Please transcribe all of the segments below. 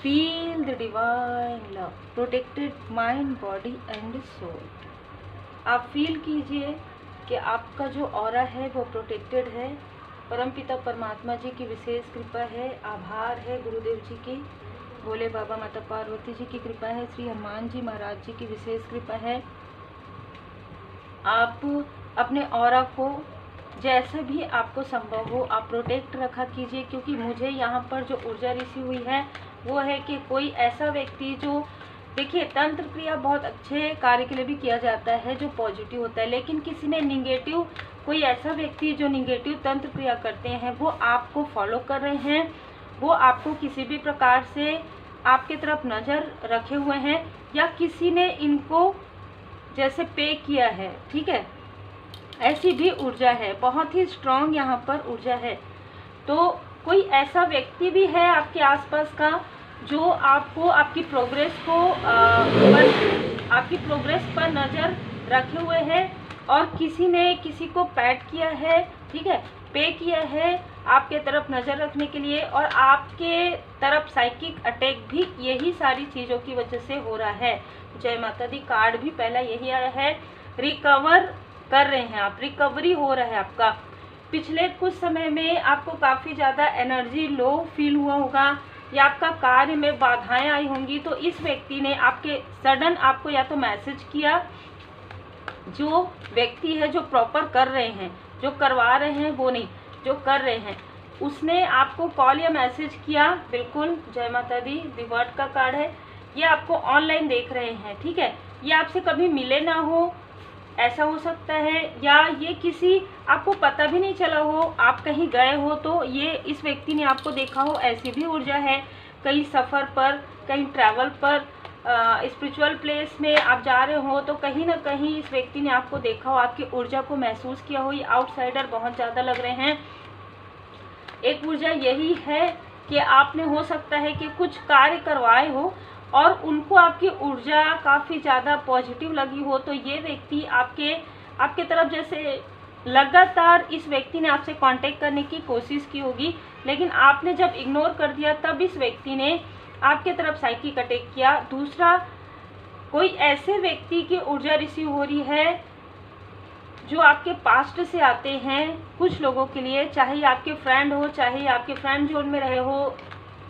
Feel the divine love protected mind, body and soul. आप feel कीजिए कि आपका जो ऑरा है वो प्रोटेक्टेड है। परमपिता परमात्मा जी की विशेष कृपा है, आभार है गुरुदेव जी की, भोले बाबा माता पार्वती जी की कृपा है, श्री हनुमान जी महाराज जी की विशेष कृपा है। आप अपने ऑरा को जैसा भी आपको संभव हो आप प्रोटेक्ट रखा कीजिए, क्योंकि मुझे यहाँ पर जो ऊर्जा रिसीव हुई है वो है कि कोई ऐसा व्यक्ति जो, देखिए तंत्र क्रिया बहुत अच्छे कार्य के लिए भी किया जाता है जो पॉजिटिव होता है, लेकिन किसी ने निगेटिव, कोई ऐसा व्यक्ति जो निगेटिव तंत्र क्रिया करते हैं वो आपको फॉलो कर रहे हैं, वो आपको किसी भी प्रकार से आपके तरफ नज़र रखे हुए हैं, या किसी ने इनको जैसे पे किया है, ठीक है, ऐसी भी ऊर्जा है, बहुत ही स्ट्रॉन्ग यहाँ पर ऊर्जा है। तो कोई ऐसा व्यक्ति भी है आपके आसपास का जो आपको आपकी प्रोग्रेस को आपकी प्रोग्रेस पर नज़र रखे हुए है, और किसी ने किसी को पैट किया है, ठीक है, पे किया है आपके तरफ नज़र रखने के लिए, और आपके तरफ साइकिक अटैक भी यही सारी चीज़ों की वजह से हो रहा है। जय माता दी कार्ड भी पहला यही आया है, रिकवर कर रहे हैं आप, रिकवरी हो रहा है आपका। पिछले कुछ समय में आपको काफ़ी ज़्यादा एनर्जी लो फील हुआ होगा, या आपका कार्य में बाधाएं आई होंगी, तो इस व्यक्ति ने आपके सडन आपको या तो मैसेज किया, जो व्यक्ति है जो प्रॉपर कर रहे हैं, जो करवा रहे हैं वो नहीं, जो कर रहे हैं, उसने आपको कॉल या मैसेज किया। बिल्कुल जय माता दी, रिवर्ट का कार्ड है, ये आपको ऑनलाइन देख रहे हैं, ठीक है, ये आपसे कभी मिले ना हो, ऐसा हो सकता है, या ये किसी आपको पता भी नहीं चला हो, आप कहीं गए हो तो ये इस व्यक्ति ने आपको देखा हो, ऐसी भी ऊर्जा है। कहीं सफ़र पर, कहीं ट्रैवल पर, स्पिरिचुअल प्लेस में आप जा रहे हो तो कहीं ना कहीं इस व्यक्ति ने आपको देखा हो, आपकी ऊर्जा को महसूस किया हो। ये आउटसाइडर बहुत ज़्यादा लग रहे हैं। एक ऊर्जा यही है कि आपने हो सकता है कि कुछ कार्य करवाए हो और उनको आपकी ऊर्जा काफ़ी ज़्यादा पॉजिटिव लगी हो, तो ये व्यक्ति आपके तरफ जैसे लगातार इस व्यक्ति ने आपसे कांटेक्ट करने की कोशिश की होगी, लेकिन आपने जब इग्नोर कर दिया तब इस व्यक्ति ने आपके तरफ साइकिक अटैक किया। दूसरा, कोई ऐसे व्यक्ति की ऊर्जा रिसीव हो रही है जो आपके पास्ट से आते हैं कुछ लोगों के लिए, चाहे आपके फ्रेंड हो, चाहे आपके फ्रेंड जोन में रहे हो,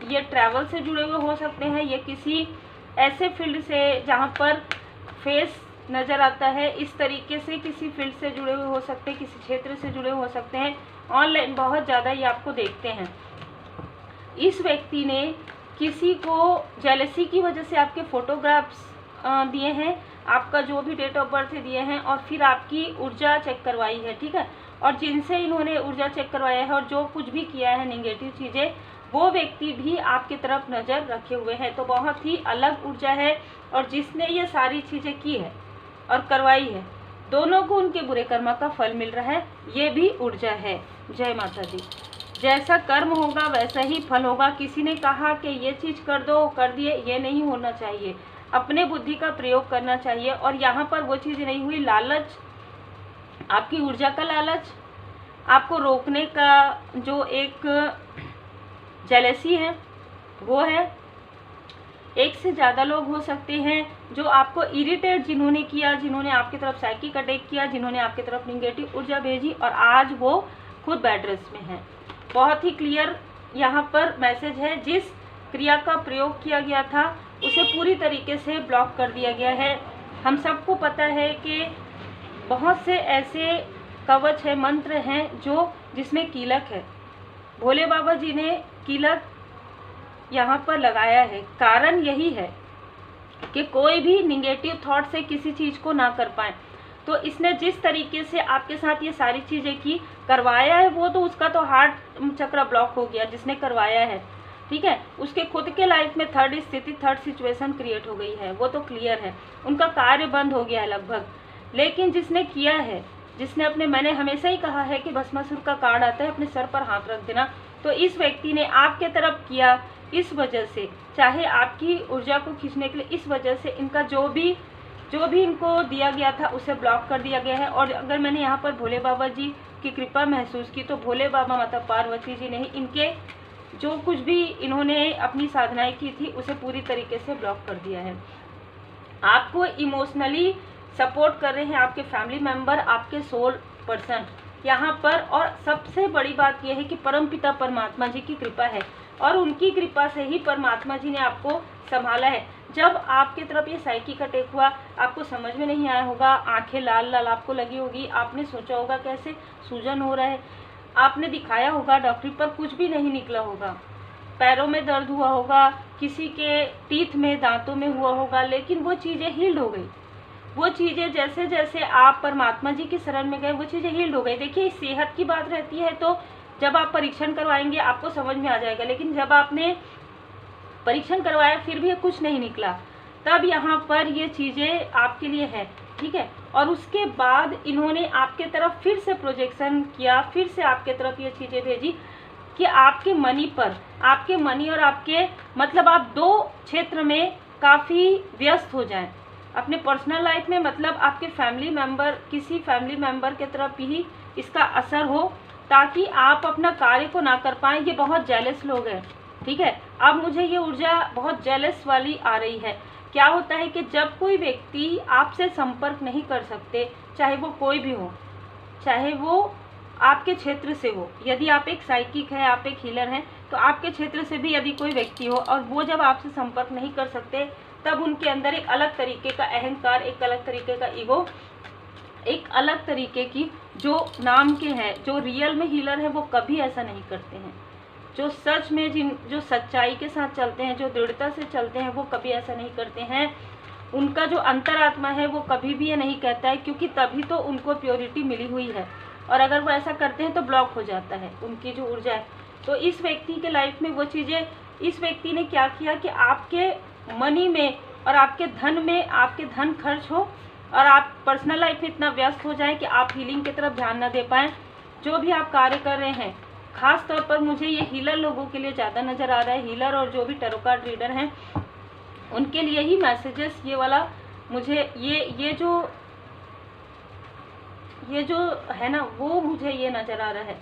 ये ट्रैवल से जुड़े हुए हो सकते हैं, ये किसी ऐसे फील्ड से जहाँ पर फेस नज़र आता है, इस तरीके से किसी फील्ड से जुड़े हुए हो सकते हैं, किसी क्षेत्र से जुड़े हो सकते हैं। ऑनलाइन बहुत ज़्यादा ये आपको देखते हैं। इस व्यक्ति ने किसी को जेलसी की वजह से आपके फोटोग्राफ्स दिए हैं, आपका जो भी डेट ऑफ बर्थ दिए हैं, और फिर आपकी ऊर्जा चेक करवाई है, ठीक है, और जिनसे इन्होंने ऊर्जा चेक करवाया है और जो कुछ भी किया है नेगेटिव चीज़ें, वो व्यक्ति भी आपकी तरफ नज़र रखे हुए हैं। तो बहुत ही अलग ऊर्जा है, और जिसने ये सारी चीज़ें की है और करवाई है, दोनों को उनके बुरे कर्म का फल मिल रहा है, ये भी ऊर्जा है। जय माता दी। जैसा कर्म होगा वैसा ही फल होगा। किसी ने कहा कि ये चीज़ कर दो, कर दिए, ये नहीं होना चाहिए, अपने बुद्धि का प्रयोग करना चाहिए। और यहाँ पर वो चीज़ नहीं हुई, लालच, आपकी ऊर्जा का लालच, आपको रोकने का जो एक जेलसी है वो है। एक से ज़्यादा लोग हो सकते हैं जो आपको इरिटेट जिन्होंने किया, जिन्होंने आपकी तरफ साइकिक अटैक किया, जिन्होंने आपकी तरफ निगेटिव ऊर्जा भेजी, और आज वो खुद बेड रेस्ट में है। बहुत ही क्लियर यहाँ पर मैसेज है, जिस क्रिया का प्रयोग किया गया था उसे पूरी तरीके से ब्लॉक कर दिया गया है। हम सबको पता है कि बहुत से ऐसे कवच है, मंत्र हैं जिसमें कीलक है। भोले बाबा जी ने कीलक यहाँ पर लगाया है, कारण यही है कि कोई भी निगेटिव थॉट से किसी चीज़ को ना कर पाए। तो इसने जिस तरीके से आपके साथ ये सारी चीज़ें की, करवाया है, वो तो उसका तो हार्ट चक्र ब्लॉक हो गया जिसने करवाया है, ठीक है, उसके खुद के लाइफ में थर्ड स्थिति, थर्ड सिचुएशन क्रिएट हो गई है, वो तो क्लियर है, उनका कार्य बंद हो गया है लगभग। लेकिन जिसने किया है, जिसने मैंने हमेशा ही कहा है कि भस्मासुर का कार्ड आता है, अपने सर पर हाथ रख देना, तो इस व्यक्ति ने आपके तरफ किया, इस वजह से, चाहे आपकी ऊर्जा को खींचने के लिए, इस वजह से इनका जो भी इनको दिया गया था उसे ब्लॉक कर दिया गया है। और अगर मैंने यहाँ पर भोले बाबा जी की कृपा महसूस की, तो भोले बाबा माता पार्वती जी ने ही इनके जो कुछ भी इन्होंने अपनी साधनाएं की थी उसे पूरी तरीके से ब्लॉक कर दिया है। आपको इमोशनली सपोर्ट कर रहे हैं आपके फैमिली मेंबर, आपके सोल पर्सन यहाँ पर। और सबसे बड़ी बात यह है कि परमपिता परमात्मा जी की कृपा है और उनकी कृपा से ही परमात्मा जी ने आपको संभाला है। जब आपकी तरफ ये साइकिक अटैक हुआ, आपको समझ में नहीं आया होगा, आंखें लाल लाल आपको लगी होगी, आपने सोचा होगा कैसे सूजन हो रहा है, आपने दिखाया होगा डॉक्टर पर, कुछ भी नहीं निकला होगा, पैरों में दर्द हुआ होगा, किसी के टीथ में, दांतों में हुआ होगा, लेकिन वो चीज़ें हील्ड हो गई। वो चीज़ें जैसे जैसे आप परमात्मा जी की शरण में गए वो चीज़ें हील्ड हो गई। देखिए, सेहत की बात रहती है तो जब आप परीक्षण करवाएंगे आपको समझ में आ जाएगा, लेकिन जब आपने परीक्षण करवाया फिर भी कुछ नहीं निकला, तब यहाँ पर ये चीज़ें आपके लिए है, ठीक है। और उसके बाद इन्होंने आपके तरफ फिर से प्रोजेक्शन किया, फिर से आपके तरफ ये चीज़ें भेजी कि आपके मनी पर, आपके मनी और आपके मतलब आप दो क्षेत्र में काफ़ी व्यस्त हो जाएं अपने पर्सनल लाइफ में, मतलब आपके फैमिली मेंबर, किसी फैमिली मेंबर के तरफ ही इसका असर हो ताकि आप अपना कार्य को ना कर पाएँ। ये बहुत जेलस लोग हैं, ठीक है। अब मुझे ये ऊर्जा बहुत जेलस वाली आ रही है। क्या होता है कि जब कोई व्यक्ति आपसे संपर्क नहीं कर सकते, चाहे वो कोई भी हो, चाहे वो आपके क्षेत्र से हो, यदि आप एक साइकिक है, आप एक हीलर हैं, तो आपके क्षेत्र से भी यदि कोई व्यक्ति हो और वो जब आपसे संपर्क नहीं कर सकते, तब उनके अंदर एक अलग तरीके का अहंकार, एक अलग तरीके का ईगो, एक अलग तरीके की जो नाम के हैं, जो रियल में हीलर है वो कभी ऐसा नहीं करते हैं। जो सच में जो सच्चाई के साथ चलते हैं, जो दृढ़ता से चलते हैं, वो कभी ऐसा नहीं करते हैं। उनका जो अंतरात्मा है वो कभी भी ये नहीं कहता है, क्योंकि तभी तो उनको प्योरिटी मिली हुई है। और अगर वो ऐसा करते हैं तो ब्लॉक हो जाता है उनकी जो ऊर्जा है। तो इस व्यक्ति के लाइफ में वो चीज़ें, इस व्यक्ति ने क्या किया कि आपके मनी में और आपके धन में, आपके धन खर्च हो और आप पर्सनल लाइफ में इतना व्यस्त हो जाए कि आप हीलिंग की तरफ ध्यान न दे पाएँ। जो भी आप कार्य कर रहे हैं, खास तौर पर मुझे ये हीलर लोगों के लिए ज़्यादा नज़र आ रहा है, हीलर और जो भी टैरो कार्ड रीडर हैं उनके लिए ही मैसेजेस ये वाला मुझे ये जो है ना, वो मुझे ये नज़र आ रहा है।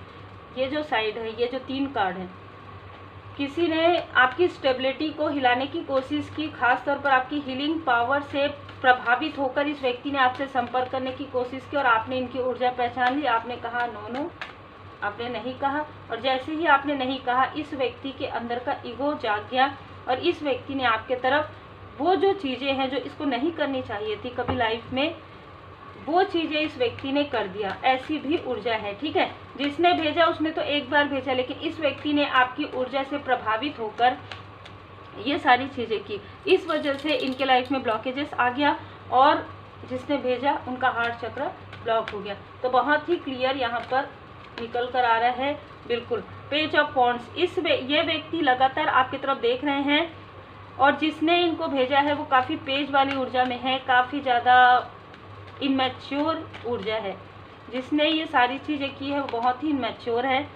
ये जो साइड है, ये जो 3 कार्ड हैं, किसी ने आपकी स्टेबिलिटी को हिलाने की कोशिश की, खास तौर पर आपकी हीलिंग पावर से प्रभावित होकर इस व्यक्ति ने आपसे संपर्क करने की कोशिश की और आपने इनकी ऊर्जा पहचान ली। आपने कहा नो, आपने नहीं कहा, और जैसे ही आपने नहीं कहा इस व्यक्ति के अंदर का ईगो जाग गया और इस व्यक्ति ने आपके तरफ वो जो चीज़ें हैं जो इसको नहीं करनी चाहिए थी कभी लाइफ में, वो चीज़ें इस व्यक्ति ने कर दिया। ऐसी भी ऊर्जा है, ठीक है। जिसने भेजा उसने तो एक बार भेजा, लेकिन इस व्यक्ति ने आपकी ऊर्जा से प्रभावित होकर ये सारी चीज़ें की। इस वजह से इनके लाइफ में ब्लॉकेजेस आ गया और जिसने भेजा उनका हार्ट चक्र ब्लॉक हो गया। तो बहुत ही क्लियर यहाँ पर निकल कर आ रहा है, बिल्कुल। पेज ऑफ वॉन्ड्स, ये व्यक्ति लगातार आपकी तरफ देख रहे हैं और जिसने इनको भेजा है वो काफ़ी पेज वाली ऊर्जा में है, काफ़ी ज़्यादा इमैच्योर ऊर्जा है। जिसने ये सारी चीज़ें की है वो बहुत ही इमैच्योर है,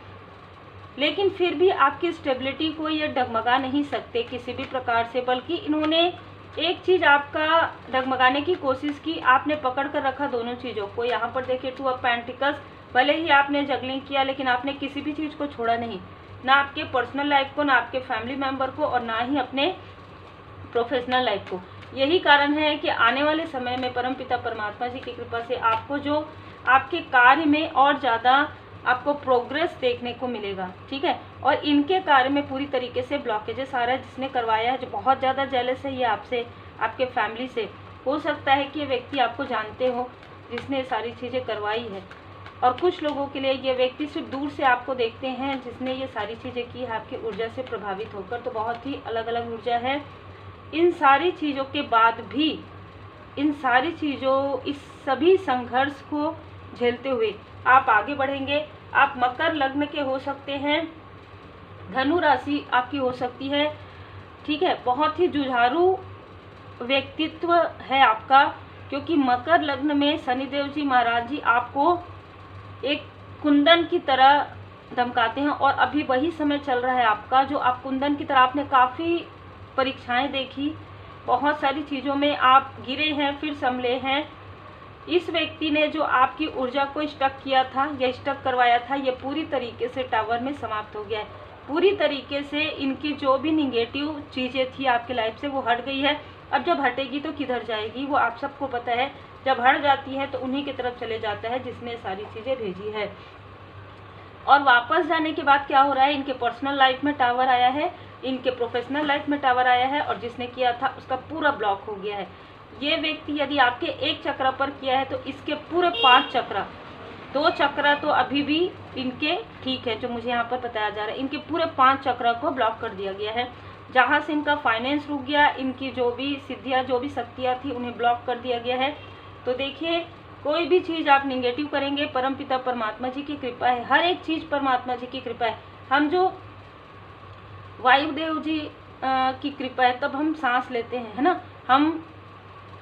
लेकिन फिर भी आपकी स्टेबिलिटी को ये डगमगा नहीं सकते किसी भी प्रकार से। बल्कि इन्होंने एक चीज़ आपका डगमगाने की कोशिश की, आपने पकड़ कर रखा दोनों चीज़ों को। यहाँ पर देखिए 2 ऑफ पेंटिकल्स, भले ही आपने जगलिंग किया लेकिन आपने किसी भी चीज़ को छोड़ा नहीं, ना आपके पर्सनल लाइफ को, ना आपके फैमिली मेम्बर को और ना ही अपने प्रोफेशनल लाइफ को। यही कारण है कि आने वाले समय में परमपिता परमात्मा जी की कृपा से आपको जो आपके कार्य में और ज़्यादा आपको प्रोग्रेस देखने को मिलेगा, ठीक है। और इनके कार्य में पूरी तरीके से ब्लॉकेजेस आ रहा है, जिसने करवाया है, जो बहुत ज़्यादा जेलस है ये आपसे, आपके फैमिली से। हो सकता है कि ये व्यक्ति आपको जानते हो जिसने सारी चीज़ें करवाई है, और कुछ लोगों के लिए ये व्यक्ति सिर्फ दूर से आपको देखते हैं जिसने ये सारी चीज़ें की है आपकी ऊर्जा से प्रभावित होकर। तो बहुत ही अलग अलग ऊर्जा है। इन सारी चीज़ों के बाद भी, इन सारी चीज़ों, इस सभी संघर्ष को झेलते हुए आप आगे बढ़ेंगे। आप मकर लग्न के हो सकते हैं, धनु राशि आपकी हो सकती है, ठीक है। बहुत ही जुझारू व्यक्तित्व है आपका, क्योंकि मकर लग्न में शनिदेव जी महाराज जी आपको एक कुंदन की तरह धमकाते हैं। और अभी वही समय चल रहा है आपका जो आप कुंदन की तरह, आपने काफ़ी परीक्षाएं देखी, बहुत सारी चीज़ों में आप गिरे हैं फिर संभले हैं। इस व्यक्ति ने जो आपकी ऊर्जा को स्टक किया था या स्टक करवाया था, ये पूरी तरीके से टावर में समाप्त हो गया है। पूरी तरीके से इनकी जो भी निगेटिव चीज़ें थी आपके लाइफ से वो हट गई है। अब जब हटेगी तो किधर जाएगी वो आप सबको पता है। जब हट जाती है तो उन्हीं की तरफ चले जाता है जिसने सारी चीज़ें भेजी है। और वापस जाने के बाद क्या हो रहा है, इनके पर्सनल लाइफ में टावर आया है, इनके प्रोफेशनल लाइफ में टावर आया है, और जिसने किया था उसका पूरा ब्लॉक हो गया है। ये व्यक्ति यदि आपके एक चक्र पर किया है तो इसके पूरे 5 चक्र, 2 चक्र तो अभी भी इनके ठीक है, जो मुझे यहाँ पर बताया जा रहा है, इनके पूरे 5 चक्र को ब्लॉक कर दिया गया है। जहाँ से इनका फाइनेंस रुक गया, इनकी जो भी सिद्धियाँ, जो भी शक्तियाँ थी, उन्हें ब्लॉक कर दिया गया है। तो देखिए, कोई भी चीज़ आप निगेटिव करेंगे, परमपिता परमात्मा जी की कृपा है, हर एक चीज़ परमात्मा जी की कृपा है। हम जो वायुदेव जी की कृपा है तब हम सांस लेते हैं, है ना। हम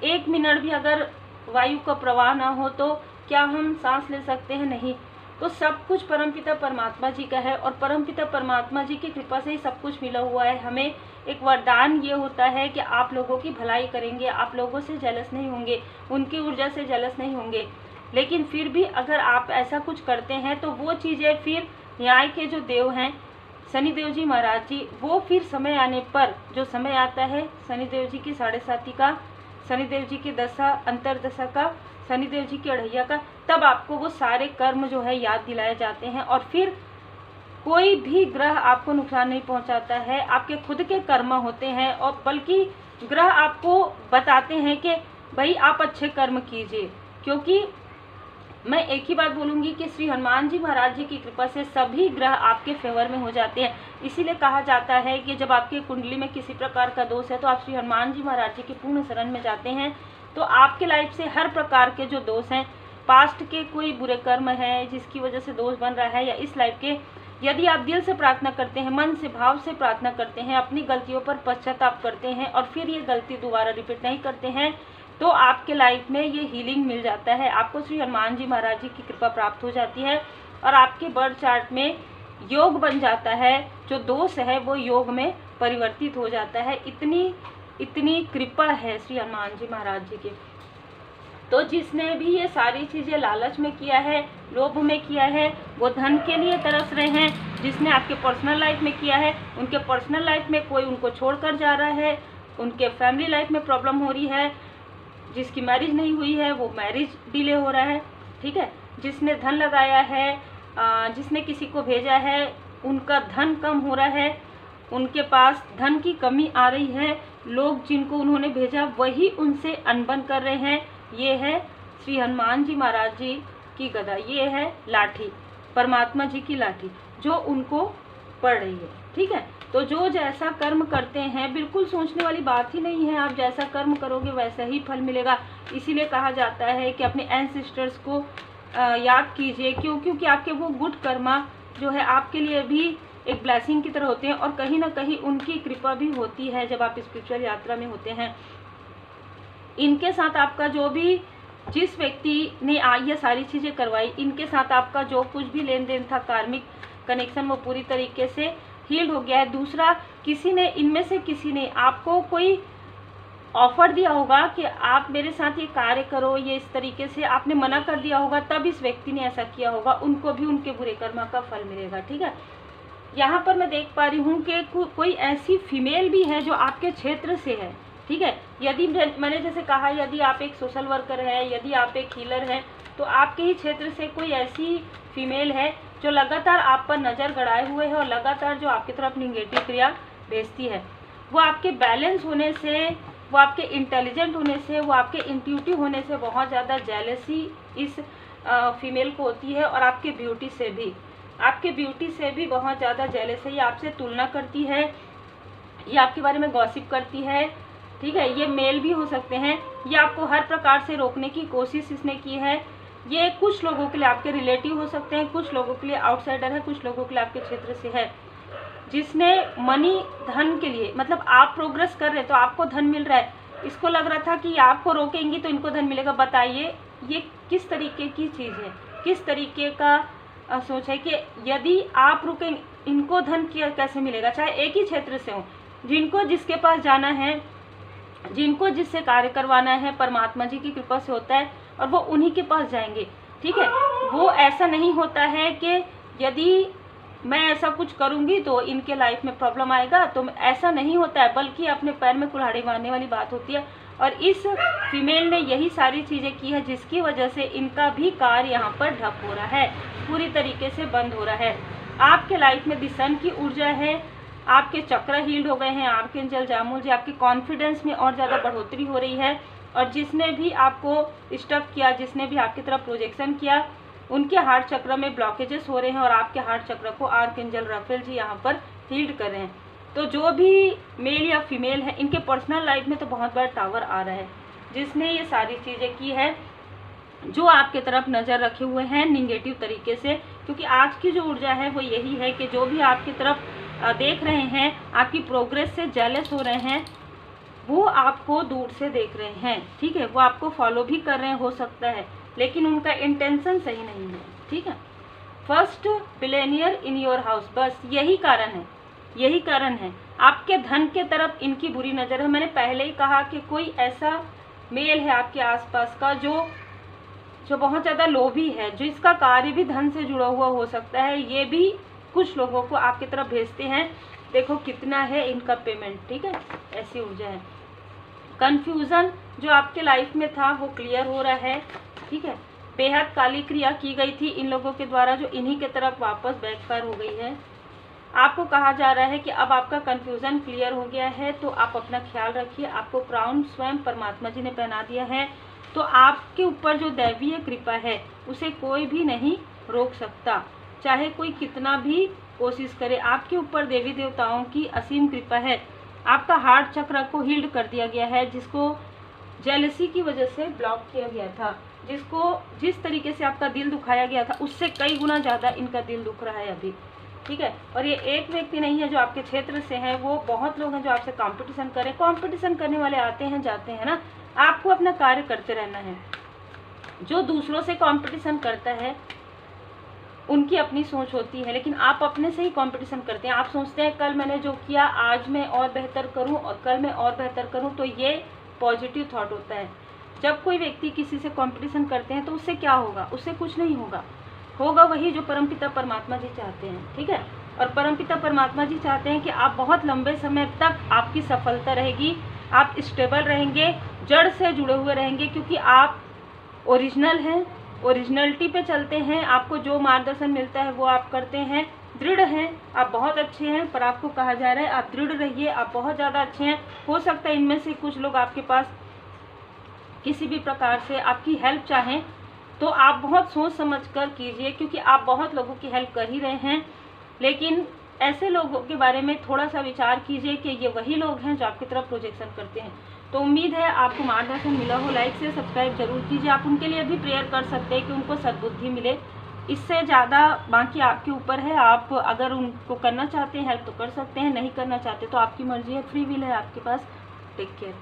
1 मिनट भी अगर वायु का प्रवाह ना हो तो क्या हम सांस ले सकते हैं? नहीं। तो सब कुछ परमपिता परमात्मा जी का है, और परमपिता परमात्मा जी की कृपा से ही सब कुछ मिला हुआ है। हमें एक वरदान ये होता है कि आप लोगों की भलाई करेंगे, आप लोगों से जेलस नहीं होंगे, उनकी ऊर्जा से जेलस नहीं होंगे। लेकिन फिर भी अगर आप ऐसा कुछ करते हैं तो वो चीज़ें फिर न्याय के जो देव हैं शनिदेव जी महाराज जी, वो फिर समय आने पर, जो समय आता है शनिदेव जी की 7.5 का, शनिदेव जी की दशा, अंतरदशा का, शनिदेव जी की अढ़ैया का, तब आपको वो सारे कर्म जो है याद दिलाए जाते हैं। और फिर कोई भी ग्रह आपको नुकसान नहीं पहुंचाता है, आपके खुद के कर्म होते हैं, और बल्कि ग्रह आपको बताते हैं कि भाई आप अच्छे कर्म कीजिए। क्योंकि मैं एक ही बात बोलूँगी कि श्री हनुमान जी महाराज जी की कृपा से सभी ग्रह आपके फेवर में हो जाते हैं। इसीलिए कहा जाता है कि जब आपकी कुंडली में किसी प्रकार का दोष है तो आप श्री हनुमान जी महाराज जी की पूर्ण शरण में जाते हैं, तो आपके लाइफ से हर प्रकार के जो दोष हैं, पास्ट के कोई बुरे कर्म है जिसकी वजह से दोष बन रहा है, या इस लाइफ के, यदि आप दिल से प्रार्थना करते हैं, मन से, भाव से प्रार्थना करते हैं, अपनी गलतियों पर पश्चाताप करते हैं और फिर ये गलती दोबारा रिपीट नहीं करते हैं, तो आपके लाइफ में ये हीलिंग मिल जाता है। आपको श्री हनुमान जी महाराज जी की कृपा प्राप्त हो जाती है और आपके बर्थ चार्ट में योग बन जाता है, जो दोष है वो योग में परिवर्तित हो जाता है। इतनी कृपा है श्री हनुमान जी महाराज जी की। तो जिसने भी ये सारी चीज़ें लालच में किया है, लोभ में किया है, वो धन के लिए तरस रहे हैं। जिसने आपके पर्सनल लाइफ में किया है, उनके पर्सनल लाइफ में कोई उनको छोड़कर जा रहा है, उनके फैमिली लाइफ में प्रॉब्लम हो रही है, जिसकी मैरिज नहीं हुई है वो मैरिज डिले हो रहा है, ठीक है। जिसने धन लगाया है, जिसने किसी को भेजा है, उनका धन कम हो रहा है, उनके पास धन की कमी आ रही है, लोग जिनको उन्होंने भेजा वही उनसे अनबन कर रहे हैं। ये है श्री हनुमान जी महाराज जी की गदा, ये है लाठी, परमात्मा जी की लाठी जो उनको पड़ रही है, ठीक है। तो जो जैसा कर्म करते हैं, बिल्कुल सोचने वाली बात ही नहीं है, आप जैसा कर्म करोगे वैसा ही फल मिलेगा। इसीलिए कहा जाता है कि अपने एंसेस्टर्स को याद कीजिए, क्योंकि आपके वो गुड कर्मा जो है आपके लिए भी एक ब्लेसिंग की तरह होते हैं, और कहीं ना कहीं उनकी कृपा भी होती है जब आप स्पिरिचुअल यात्रा में होते हैं। इनके साथ आपका जो भी, जिस व्यक्ति ने ये सारी चीज़ें करवाई, इनके साथ आपका जो कुछ भी लेन देन था, कार्मिक कनेक्शन, वो पूरी तरीके से हील्ड हो गया है। दूसरा, किसी ने, इनमें से किसी ने आपको कोई ऑफर दिया होगा कि आप मेरे साथ ये कार्य करो, ये इस तरीके से, आपने मना कर दिया होगा, तब इस व्यक्ति ने ऐसा किया होगा, उनको भी उनके बुरे कर्म का फल मिलेगा, ठीक है। यहाँ पर मैं देख पा रही हूँ कि कोई ऐसी फीमेल भी है जो आपके क्षेत्र से है, ठीक है। यदि मैंने जैसे कहा, यदि आप एक सोशल वर्कर है, यदि आप एक हीलर हैं, तो आपके ही क्षेत्र से कोई ऐसी फीमेल है जो लगातार आप पर नज़र गड़ाए हुए है और लगातार जो आपकी तरफ निगेटिव क्रिया भेजती है। वो आपके बैलेंस होने से, वो आपके इंटेलिजेंट होने से, वो आपके इंट्यूटिव होने से बहुत ज़्यादा जेलसी इस फीमेल को होती है, और आपके ब्यूटी से भी बहुत ज़्यादा जेलस है। ये आपसे तुलना करती है, ये आपके बारे में गॉसिप करती है, ठीक है। ये मेल भी हो सकते हैं। ये आपको हर प्रकार से रोकने की कोशिश इसने की है। ये कुछ लोगों के लिए आपके रिलेटिव हो सकते हैं, कुछ लोगों के लिए आउटसाइडर है, कुछ लोगों के लिए आपके क्षेत्र से है, जिसने मनी, धन के लिए, मतलब आप प्रोग्रेस कर रहे हैं तो आपको धन मिल रहा है, इसको लग रहा था कि आपको रोकेंगी तो इनको धन मिलेगा। बताइए ये किस तरीके की चीज़ है, किस तरीके का सोच है कि यदि आप रुकेंगे इनको धन कैसे मिलेगा। चाहे एक ही क्षेत्र से हो, जिनको जिसके पास जाना है, जिनको जिससे कार्य करवाना है, परमात्मा जी की कृपा से होता है और वो उन्हीं के पास जाएंगे, ठीक है। वो ऐसा नहीं होता है कि यदि मैं ऐसा कुछ करूंगी तो इनके लाइफ में प्रॉब्लम आएगा, तो ऐसा नहीं होता है, बल्कि अपने पैर में कुल्हाड़ी मारने वाली बात होती है। और इस फीमेल ने यही सारी चीज़ें की है जिसकी वजह से इनका भी कार्य यहाँ पर ठप हो रहा है, पूरी तरीके से बंद हो रहा है। आपके लाइफ में दिसन की ऊर्जा है, आपके चक्र हील्ड हो गए हैं, आर्कएंजल जामुल जी, आपके कॉन्फिडेंस में और ज़्यादा बढ़ोतरी हो रही है। और जिसने भी आपको स्टक किया, जिसने भी आपकी तरफ प्रोजेक्शन किया, उनके हार्ट चक्र में ब्लॉकेजेस हो रहे हैं और आपके हार्ट चक्र को आर्कएंजल राफेल जी यहाँ पर हील्ड कर रहे हैं। तो जो भी मेल या फीमेल है, इनके पर्सनल लाइफ में तो बहुत बड़ा टावर आ रहा है, जिसने ये सारी चीज़ें की है, जो आपके तरफ नज़र रखे हुए हैं निगेटिव तरीके से। क्योंकि आज की जो ऊर्जा है वो यही है कि जो भी आपकी तरफ देख रहे हैं, आपकी प्रोग्रेस से जेलस हो रहे हैं, वो आपको दूर से देख रहे हैं, ठीक है। वो आपको फॉलो भी कर रहे हैं हो सकता है, लेकिन उनका इंटेंशन सही नहीं है, ठीक है। First billionaire in your house, बस यही कारण है, यही कारण है। आपके धन के तरफ इनकी बुरी नज़र है। मैंने पहले ही कहा कि कोई ऐसा मेल है आपके आसपास का जो बहुत ज़्यादा लोभी है, जो इसका कार्य भी धन से जुड़ा हुआ हो सकता है। ये भी कुछ लोगों को आपकी तरफ भेजते हैं। देखो कितना है इनका पेमेंट, ठीक है, ऐसी ऊर्जा है। कन्फ्यूज़न जो आपके लाइफ में था वो क्लियर हो रहा है, ठीक है। बेहद काली क्रिया की गई थी इन लोगों के द्वारा, जो इन्हीं के तरफ वापस बैकफायर हो गई है। आपको कहा जा रहा है कि अब आपका कन्फ्यूज़न क्लियर हो गया है, तो आप अपना ख्याल रखिए। आपको क्राउन स्वयं परमात्मा जी ने पहना दिया है, तो आपके ऊपर जो दैवीय कृपा है उसे कोई भी नहीं रोक सकता, चाहे कोई कितना भी कोशिश करे। आपके ऊपर देवी देवताओं की असीम कृपा है। आपका हार्ट चक्र को हील्ड कर दिया गया है, जिसको जेलसी की वजह से ब्लॉक किया गया था, जिस तरीके से आपका दिल दुखाया गया था उससे कई गुना ज़्यादा इनका दिल दुख रहा है अभी, ठीक है। और ये एक व्यक्ति नहीं है जो आपके क्षेत्र से है, वो बहुत लोग हैं जो आपसे कंपटीशन करें। कंपटीशन करने वाले आते हैं जाते हैं ना, आपको अपना कार्य करते रहना है। जो दूसरों से कंपटीशन करता है उनकी अपनी सोच होती है, लेकिन आप अपने से ही कंपटीशन करते हैं। आप सोचते हैं कल मैंने जो किया आज मैं और बेहतर करूं और कल मैं और बेहतर करूं, तो ये पॉजिटिव थॉट होता है। जब कोई व्यक्ति किसी से कंपटीशन करते हैं तो उससे क्या होगा, उससे कुछ नहीं होगा, होगा वही जो परमपिता परमात्मा जी चाहते हैं, ठीक है। और परमपिता परमात्मा जी चाहते हैं कि आप बहुत लंबे समय तक आपकी सफलता रहेगी, आप स्टेबल रहेंगे, जड़ से जुड़े हुए रहेंगे, क्योंकि आप ओरिजिनल हैं, ओरिजिनलिटी पे चलते हैं। आपको जो मार्गदर्शन मिलता है वो आप करते हैं, दृढ़ हैं, आप बहुत अच्छे हैं। पर आपको कहा जा रहा है आप दृढ़ रहिए, आप बहुत ज़्यादा अच्छे हैं। हो सकता है इनमें से कुछ लोग आपके पास किसी भी प्रकार से आपकी हेल्प चाहें, तो आप बहुत सोच समझ कर कीजिए, क्योंकि आप बहुत लोगों की हेल्प कर ही रहे हैं। लेकिन ऐसे लोगों के बारे में थोड़ा सा विचार कीजिए कि ये वही लोग हैं जो आपकी तरफ प्रोजेक्शन करते हैं। तो उम्मीद है आपको मार्गदर्शन मिला हो। लाइक से सब्सक्राइब जरूर कीजिए। आप उनके लिए भी प्रेयर कर सकते हैं कि उनको सद्बुद्धि मिले। इससे ज़्यादा बाकी आपके ऊपर है, आप अगर उनको करना चाहते हैं हेल्प तो कर सकते हैं, नहीं करना चाहते तो आपकी मर्जी है, फ्री विल है आपके पास। Take care.